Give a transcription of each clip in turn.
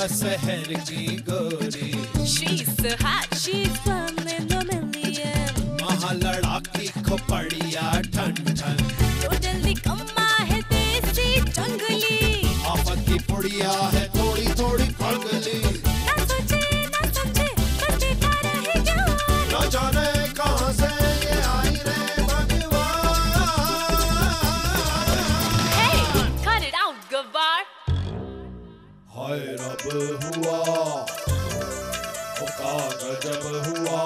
शहर की गोरी। She's so hot, she's one in a million. महालड़ाकी खोपड़िया ठन ठन। Totally कम्मा है देसी जंगली। आफत की पुड़िया है थोड़ी थोड़ी पगली। ना सोचे ना समझे बच्चे का रहे ज्ञान। न जाने कहाँ से ये आई रे भगवान। Hey, cut it out, गवार। हाय रब हुआ, ओ का गजब हुआ।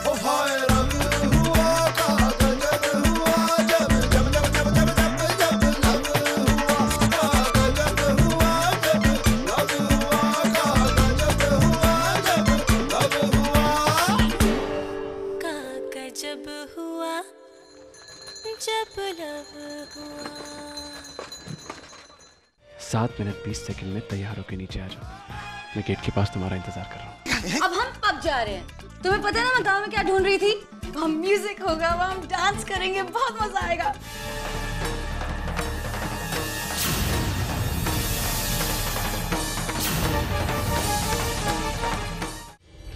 ओ हाय रब हुआ, का गजब हुआ। जब जब जब जब जब जब जब लब हुआ, का गजब हुआ। जब लब हुआ, का गजब हुआ। जब लब हुआ। का गजब हुआ जब लब हुआ। 7 मिनट 20 सेकंड में तैयार होके नीचे आ जाओ। मैं गेट के पास तुम्हारा इंतजार कर रहा हूँ। अब हम पब जा रहे हैं। तुम्हें पता है ना मैं गाँव में क्या ढूंढ रही थी? वहाँ म्यूजिक होगा, वहाँ हम डांस करेंगे, बहुत मजा आएगा।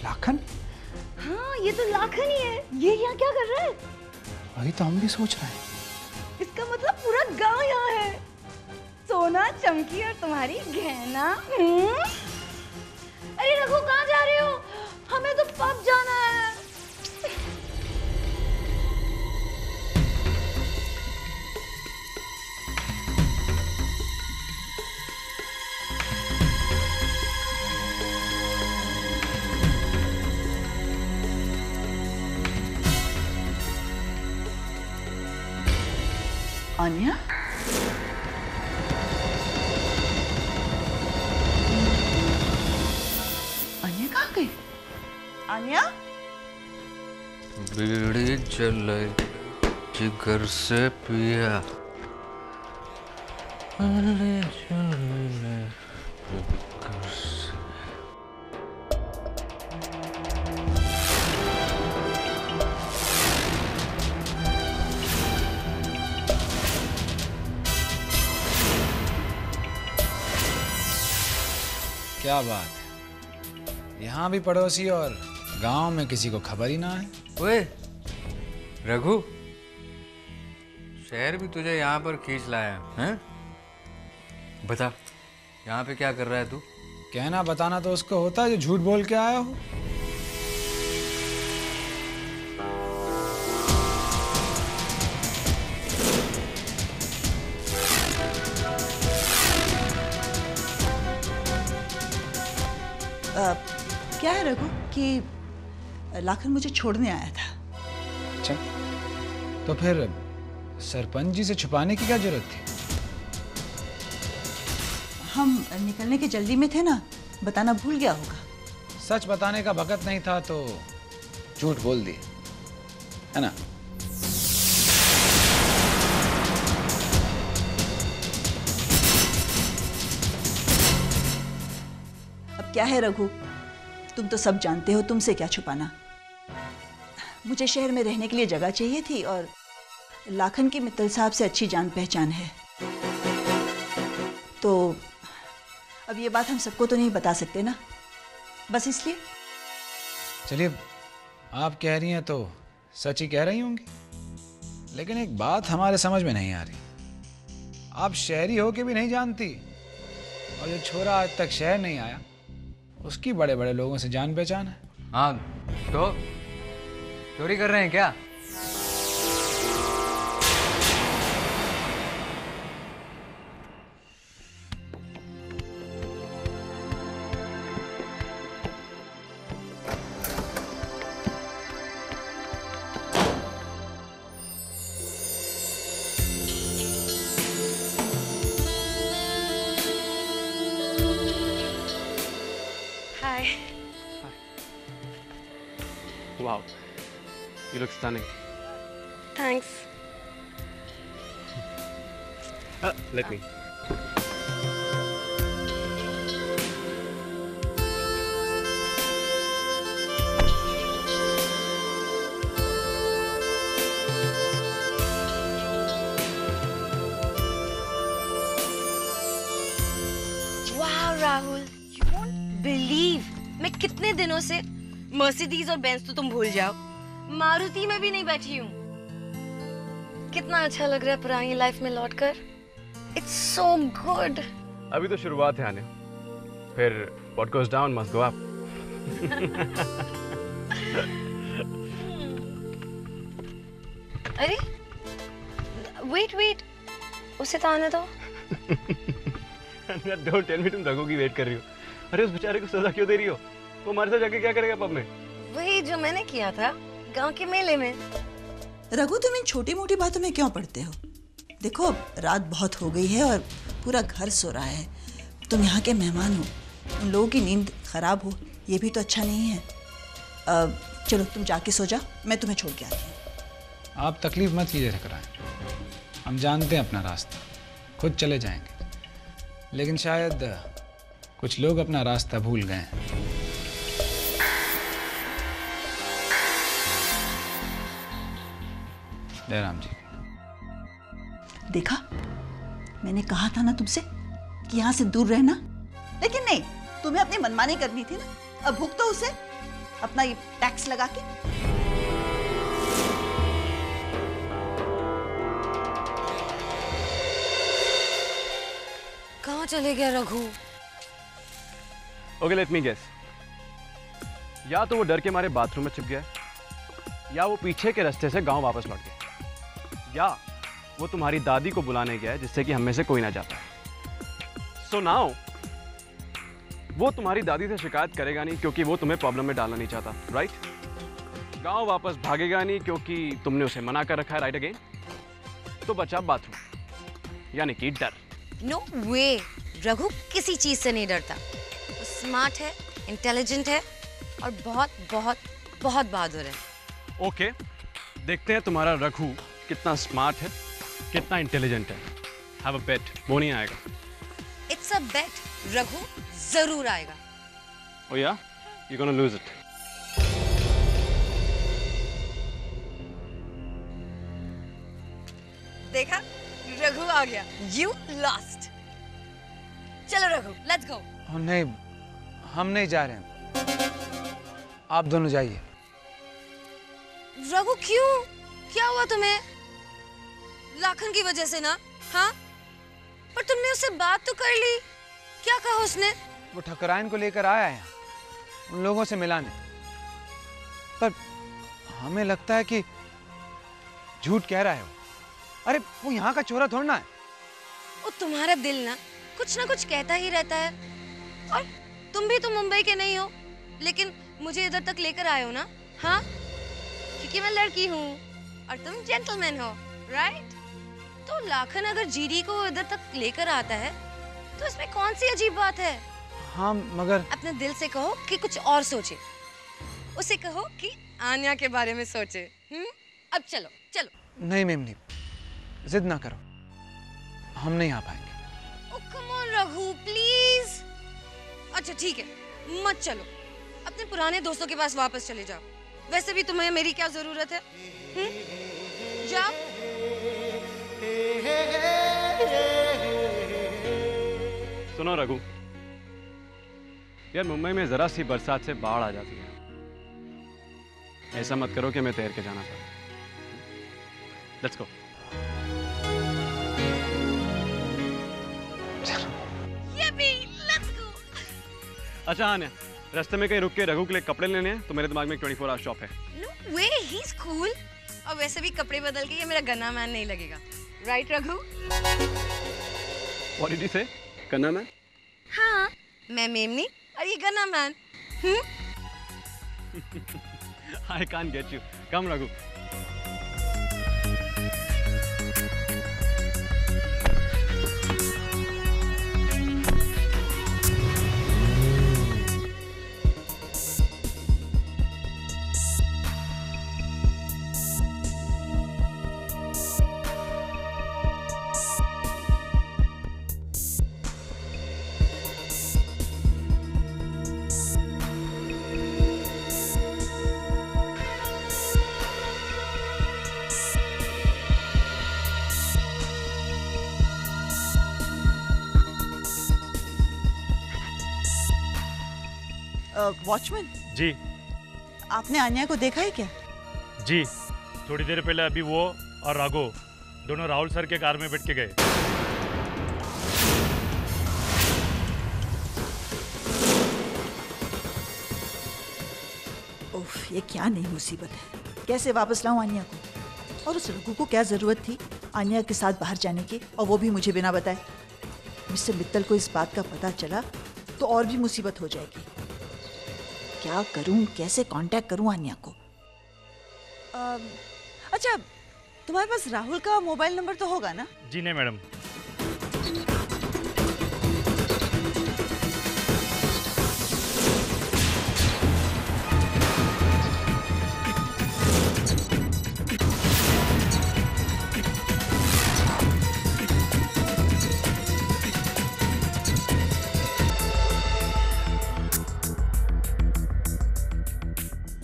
लाखन? हाँ, ये तो लाखन ही है। ये यहाँ क्या कर रहा है? वही तो हम भी सोच रहे हैं। इसका मतलब पूरा गांव यहाँ है। सोना चमकी और तुम्हारी गहना। अरे रघु, कहाँ जा रहे हो? हमें तो पब जाना है। आन्या? आन्या कहाँ गई? आन्या? बीड़ी जलाई जिगर से पिया। क्या बात है, यहाँ भी पड़ोसी और गांव में किसी को खबर ही ना है। ओए रघु, शहर भी तुझे यहाँ पर खींच लाया है? बता, यहाँ पे क्या कर रहा है तू? कहना बताना तो उसको होता है जो झूठ बोल के आया हो। क्या है रघु कि लाखन मुझे छोड़ने आया था। अच्छा, तो फिर सरपंच जी से छुपाने की क्या जरूरत थी? हम निकलने के जल्दी में थे ना, बताना भूल गया होगा। सच बताने का वक़्त नहीं था तो झूठ बोल दिए, है ना? अब क्या है रघु, तुम तो सब जानते हो, तुमसे क्या छुपाना। मुझे शहर में रहने के लिए जगह चाहिए थी और लाखन की मित्तल साहब से अच्छी जान पहचान है, तो अब ये बात हम सबको तो नहीं बता सकते ना, बस इसलिए। चलिए, आप कह रही हैं तो सच ही कह रही होंगी, लेकिन एक बात हमारे समझ में नहीं आ रही। आप शहरी हो के भी नहीं जानती, और जो छोरा आज तक शहर नहीं आया उसकी बड़े बड़े लोगों से जान पहचान है। हाँ, तो चोरी कर रहे हैं क्या? Hi. Wow, you look stunning. Thanks. Let me. Wow, मैं कितने दिनों से मर्सिडीज और बेंज तो तुम भूल जाओ, मारुति में भी नहीं बैठी हूँ। कितना अच्छा लग रहा है पुरानी लाइफ में लौटकर। It's so good. अभी तो शुरुआत है आने, फिर what goes down must go up. अरे वेट, उसे तो आने दो। डोंट टेल मी तुम रघु की वेट कर रही हो। अरे उस बेचारे को सजा क्यों दे रही हो? वो हमारे साथ जाके क्या करेगा पब में? वही जो मैंने किया था गांव के मेले में। रघु, तुम इन छोटी मोटी बातों में क्यों पड़ते हो? देखो, रात बहुत हो गई है और पूरा घर सो रहा है। तुम यहाँ के मेहमान हो, उन लोगों की नींद खराब हो ये भी तो अच्छा नहीं है। चलो तुम जाके सो जाओ, मैं तुम्हें छोड़ के आती हूँ। आप तकलीफ मत कीजिए ठकराएं, हम जानते हैं अपना रास्ता, खुद चले जाएंगे। लेकिन शायद कुछ लोग अपना रास्ता भूल गए हैं। जयराम जी, देखा, मैंने कहा था ना तुमसे कि यहाँ से दूर रहना, लेकिन नहीं, तुम्हें अपनी मनमानी करनी थी ना। अब भुगतो उसे, अपना ये टैक्स लगा के। कहाँ चले गया Raghu? Okay, let me guess. या तो वो डर के मारे बाथरूम में छिप गया, या वो पीछे के रास्ते से गांव वापस लौट गया, या वो तुम्हारी दादी को बुलाने गया है जिससे कि हम में से कोई ना जाता है। सो नाउ वो तुम्हारी दादी से शिकायत करेगा नहीं क्योंकि वो तुम्हें प्रॉब्लम में डालना नहीं चाहता, राइट? गांव वापस भागेगा नहीं क्योंकि तुमने उसे मना कर रखा है, राइट अगेन? तो बचा बाथरूम, यानी कि डर। नो वे, रघु किसी चीज से नहीं डरता। वो स्मार्ट है, इंटेलिजेंट है और बहुत बहुत बहुत बहादुर है। ओके, देखते हैं तुम्हारा रघु कितना स्मार्ट है, कितना इंटेलिजेंट है। हैव अ बेट, वो नहीं आएगा। इट्स अ बेट, रघु जरूर आएगा। Oh yeah? You're gonna lose it. देखा, रघु आ गया। You lost. चलो रघु, let's go. नहीं, हम नहीं जा रहे हैं, आप दोनों जाइए। रघु क्यों? क्या हुआ तुम्हें? लाखन की वजह से ना? हाँ? पर तुमने उससे बात तो कर ली। क्या कहा उसने? वो ठकराइन को लेकर आया है उन लोगों से मिलाने, पर हमें लगता है कि झूठ कह रहा है वो। अरे वो यहाँ का चोरा थोड़ा ना है। वो तुम्हारा दिल ना कुछ कहता ही रहता है। और तुम भी तो मुंबई के नहीं हो, लेकिन मुझे इधर तक लेकर आए हो ना? हाँ, क्योंकि मैं लड़की हूँ और तुम जेंटलमैन हो, राइट? तो लाखन अगर जीडी को इधर तक लेकर आता है तो इसमें कौन सी अजीब बात है? हाँ, मगर अपने दिल से कहो कि कुछ और सोचे। उसे कहो कि आन्या के बारे में सोचे। अब चलो चलो। नहीं मेमनी, जिद ना करो, हम नहीं आ पाएंगे। ओह कम ऑन रघु, प्लीज। अच्छा ठीक है, मत चलो, अपने पुराने दोस्तों के पास वापस चले जाओ। वैसे भी तुम्हें मेरी क्या जरूरत है? जाओ। सुनो रघु, यार मुंबई में जरा सी बरसात से बाढ़ आ जाती है। ऐसा मत करो कि मैं तैर के जाना पड़े। Let's go. Let's go. अच्छा हाँ, रास्ते में कहीं रुक के रघु के लिए कपड़े लेने हैं तो मेरे दिमाग में एक 24 आवर शॉप है। No way, he is cool. और वैसे भी कपड़े बदल के ये मेरा गन्ना मैन नहीं लगेगा, right Raghu? What did you say? गन्ना मैन? हाँ, मैं मेमनी और ये गन्ना man. I can't get you. Come Raghu. Watchman, जी आपने आन्या को देखा है क्या? जी, थोड़ी देर पहले अभी वो और राघव दोनों राहुल सर के कार में बैठ के गए। उफ, ये क्या नई मुसीबत है। कैसे वापस लाऊं आन्या को? और उस रघु को क्या जरूरत थी आन्या के साथ बाहर जाने की, और वो भी मुझे बिना बताए? मिस्टर मित्तल को इस बात का पता चला तो और भी मुसीबत हो जाएगी। क्या करूं, कैसे कांटेक्ट करूं आन्या को? अच्छा, तुम्हारे पास राहुल का मोबाइल नंबर तो होगा ना? जी नहीं मैडम।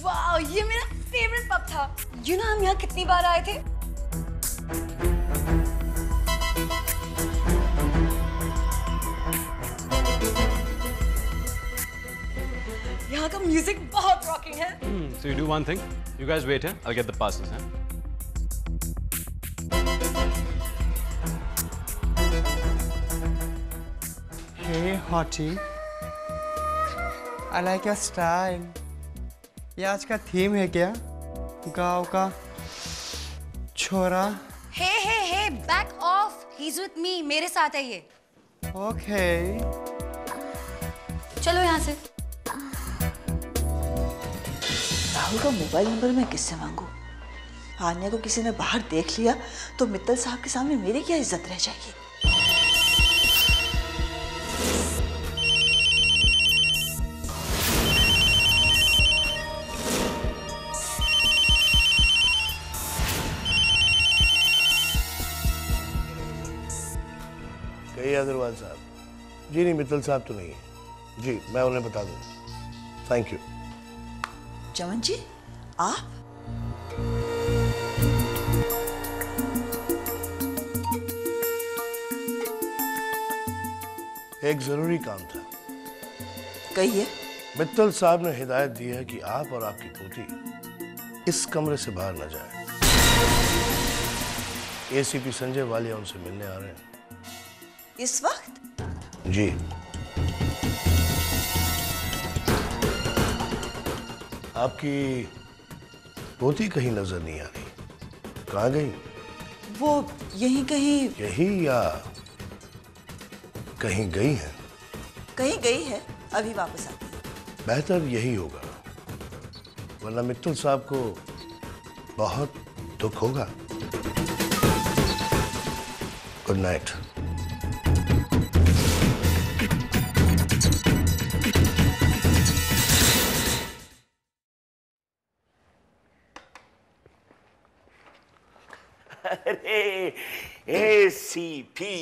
वाह, ये मेरा फेवरेट पब था। यू नो हम यहाँ कितनी बार आए थे? यहाँ का म्यूजिक बहुत रॉकिंग है। So you do one thing. You guys wait here. I'll get the passes. Huh? Hey, hottie. I like your style. ये आज का थीम है क्या? गाँव का छोरा। Hey, back off. He's with me. मेरे साथ है ये। Okay. चलो यहाँ से। राहुल का मोबाइल नंबर मैं किससे मांगू? आन्या को किसी ने बाहर देख लिया तो मित्तल साहब के सामने मेरी क्या इज्जत रह जाएगी? कहिए अग्रवाल साहब। जी नहीं, मित्तल साहब तो नहीं है। जी मैं उन्हें बता दूँ। Thank you. चमन जी, आप? एक जरूरी काम था। कहिए। मित्तल साहब ने हिदायत दी है कि आप और आपकी पोती इस कमरे से बाहर न जाए। एसीपी संजय वालिया उनसे मिलने आ रहे हैं। इस वक्त? जी। आपकी पोती कहीं नजर नहीं आ रही। कहाँ गई? वो यहीं कहीं। यही या कहीं गई है? कहीं गई है, अभी वापस आती है। बेहतर यही होगा, वरना मित्तल साहब को बहुत दुख होगा। Good night. अरे एसीपी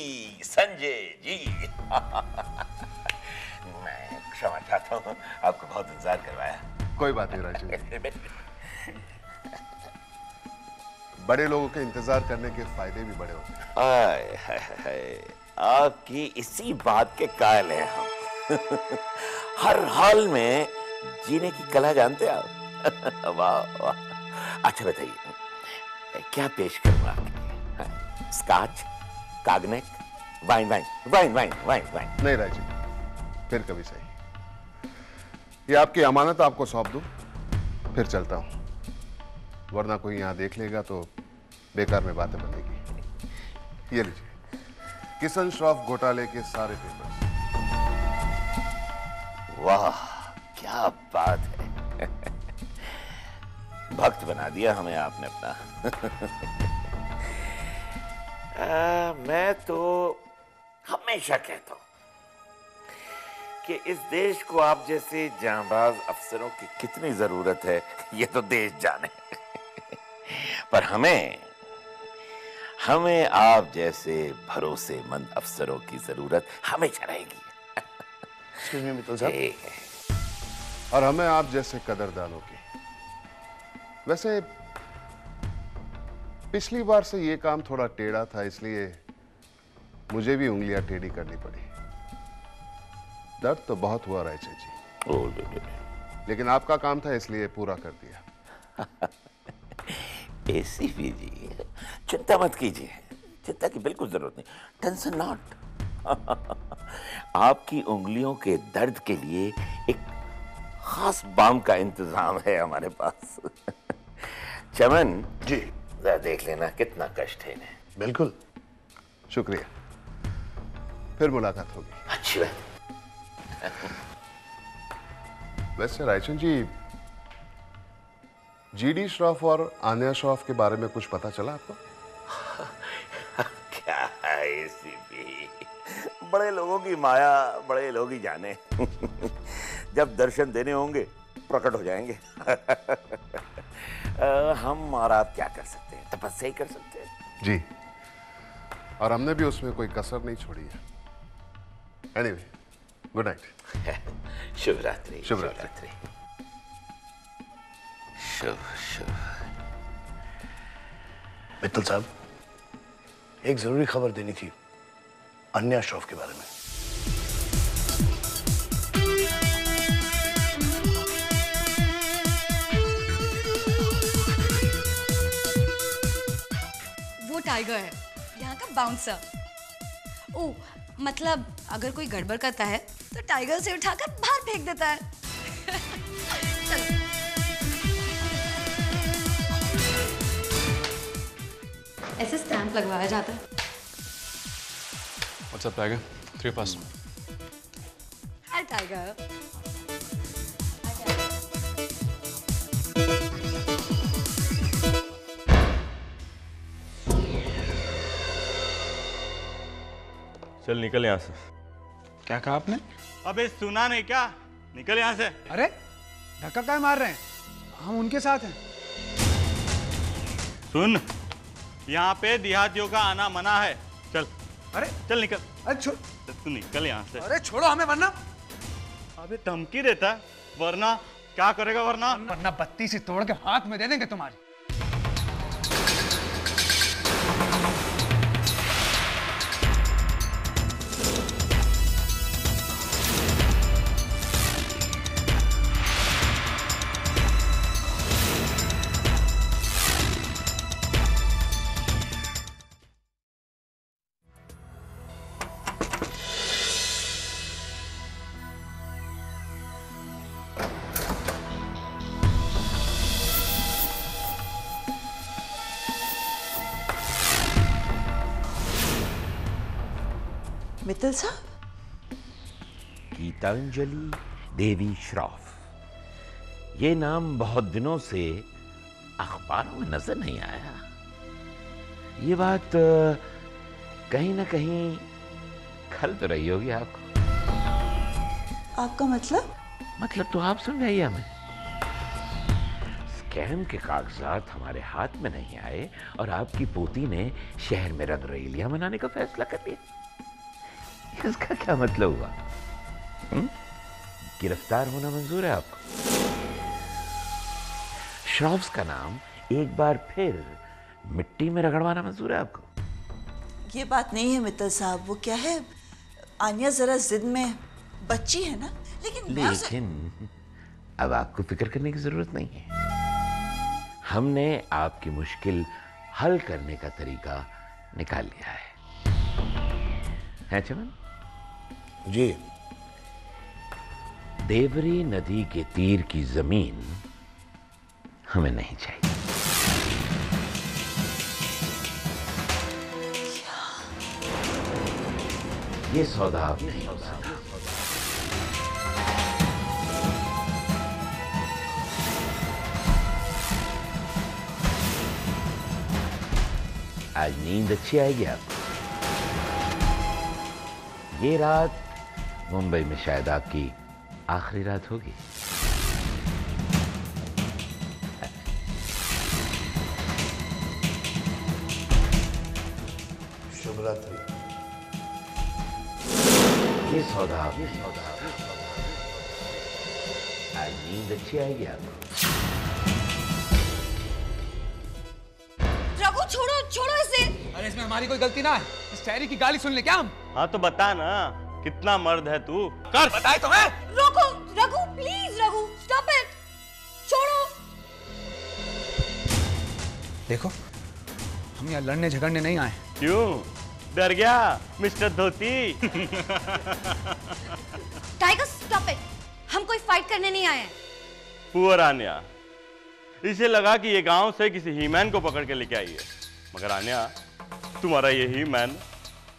संजय जी। मैं क्षमा चाहता हूँ, आपको बहुत इंतजार करवाया। कोई बात नहीं राजू। बड़े लोगों के इंतजार करने के फायदे भी बड़े होते हैं। आय हाय हाय, आपकी इसी बात के कायल हैं हम। हर हाल में जीने की कला जानते हैं आप। वाह वाह। अच्छा बताइए, क्या पेश करूं आपके लिए? Scotch, cognac, wine wine wine wine wine wine? नहीं राजू, फिर कभी सही। ये आपकी अमानत आपको सौंप दूं, फिर चलता हूं, वरना कोई यहां देख लेगा तो बेकार में बातें बनेगी। ये लीजिए, किशन श्रॉफ घोटाले के सारे पेपर्स। वाह क्या बात है। भक्त बना दिया हमें आपने अपना। मैं तो हमेशा कहता हूं कि इस देश को आप जैसे जांबाज अफसरों की कितनी जरूरत है, ये तो देश जाने। पर हमें आप जैसे भरोसेमंद अफसरों की जरूरत हमेशा रहेगी। मित्तल साहब। और हमें आप जैसे कदरदानों की। वैसे पिछली बार से ये काम थोड़ा टेढ़ा था, इसलिए मुझे भी उंगलियां टेढ़ी करनी पड़ी। दर्द तो बहुत हुआ रायचे जी। लेकिन आपका काम था इसलिए पूरा कर दिया। एसीपी जी, चिंता मत कीजिए, चिंता की बिल्कुल जरूरत नहीं, टेंशन नॉट। आपकी उंगलियों के दर्द के लिए एक खास बाम का इंतजाम है हमारे पास। चमन जी, जरा देख लेना कितना कष्ट है इन्हें। बिल्कुल। शुक्रिया, फिर मुलाकात होगी। अच्छी बात। वैसे रायचंद जी, जीडी श्रॉफ और आन्या श्रॉफ के बारे में कुछ पता चला आपको? क्या है एसीपी, बड़े लोगों की माया बड़े लोग ही जाने। जब दर्शन देने होंगे प्रकट हो जाएंगे। हम और आप क्या कर सकते हैं, तपस्या ही कर सकते हैं। जी, और हमने भी उसमें कोई कसर नहीं छोड़ी है। Anyway, good night. शुभ रात्रि। शुभ रात्रि। शुभ शुभ। मित्तल साहब, एक जरूरी खबर देनी थी अन्या श्रॉफ के बारे में। वो टाइगर है, यहाँ का बाउंसर। ओ, मतलब अगर कोई गड़बड़ करता है तो टाइगर से उठाकर बाहर फेंक देता है। चलो। ऐसे स्टैंप लगवाया जाता है। What's up, Tiger? 3 past. हाय टाइगर। चल निकल यहाँ से। क्या कहा आपने? अबे सुना नहीं क्या? निकल यहाँ से। अरे धक्का क्या मार रहे हैं? हम उनके साथ हैं। सुन, यहाँ पे देहातियों का आना मना है। चल। अरे चल निकल। अरे छोड़। तू निकल यहाँ से। अरे छोड़ो हमें, वरना। अबे धमकी देता है, वरना क्या करेगा? वरना बत्ती से तोड़ के हाथ में दे देंगे तुम्हारी। मित्तल साहब, गीतांजलि देवी श्रॉफ, ये नाम बहुत दिनों से अखबारों में नजर नहीं आया। ये बात कहीं ना कहीं खल तो रही होगी आपको। आपका मतलब? मतलब तो आप समझाइए हमें। स्कैम के कागजात हमारे हाथ में नहीं आए और आपकी पोती ने शहर में रंगरलियां मनाने का फैसला कर लिया। इसका क्या मतलब हुआ? गिरफ्तार होना मंजूर है आपको? श्रॉफ्स का नाम एक बार फिर मिट्टी में रगड़वाना मंजूर है आपको? ये बात नहीं है मित्तल साहब। वो क्या है, आन्या जरा जिद में बच्ची है ना, लेकिन अब आपको फिक्र करने की जरूरत नहीं है। हमने आपकी मुश्किल हल करने का तरीका निकाल लिया है चमन? जी। देवरी नदी के तीर की जमीन हमें नहीं चाहिए। ये सौदा अब नहीं हो सकता। आज नींद अच्छी आएगी आपको। ये रात मुंबई में शायद आपकी आखिरी रात होगी। शुभ रात्रि। ये सौदा आज नींद अच्छी आएगी आपको। रघु छोड़ो छोड़ो इसे। अरे इसमें हमारी कोई गलती ना है। इस शायरी की गाली सुन ले क्या हम? हाँ तो बता ना, कितना मर्द है तू? कर। बताए तो मैं। Raghu Raghu please, Raghu stop it. देखो, हम यहाँ लड़ने झगड़ने नहीं आए। क्यों डर गया mister dhoti? Tiger stop it, हम कोई फाइट करने नहीं आए हैं। पुअर आन्या, इसे लगा कि ये गांव से किसी हीमैन को पकड़ के लेके आई है, मगर आन्या तुम्हारा ये हीमैन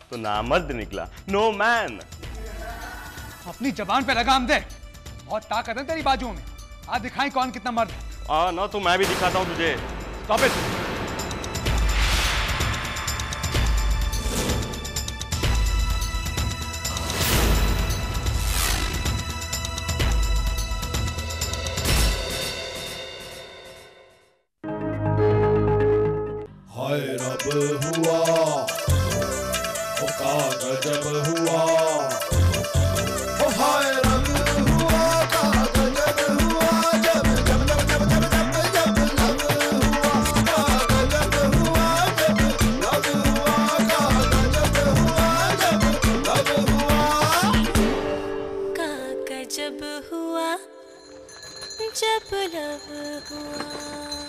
तो नामर्द निकला, नो मैन। अपनी जबान पे लगाम दे, बहुत ताकत है तेरी बाजुओं में। आज दिखाएं कौन कितना मर्द है। ना तो मैं भी दिखाता हूं तुझे। Stop it. हाय रब हुआ, ओ का गजब हुआ, ओ हाय रब हुआ, का गजब हुआ, जब जब जब जब जब जब जब लब हुआ, का गजब हुआ, जब लब हुआ, का गजब हुआ, जब लब हुआ, का गजब हुआ जब लब हुआ।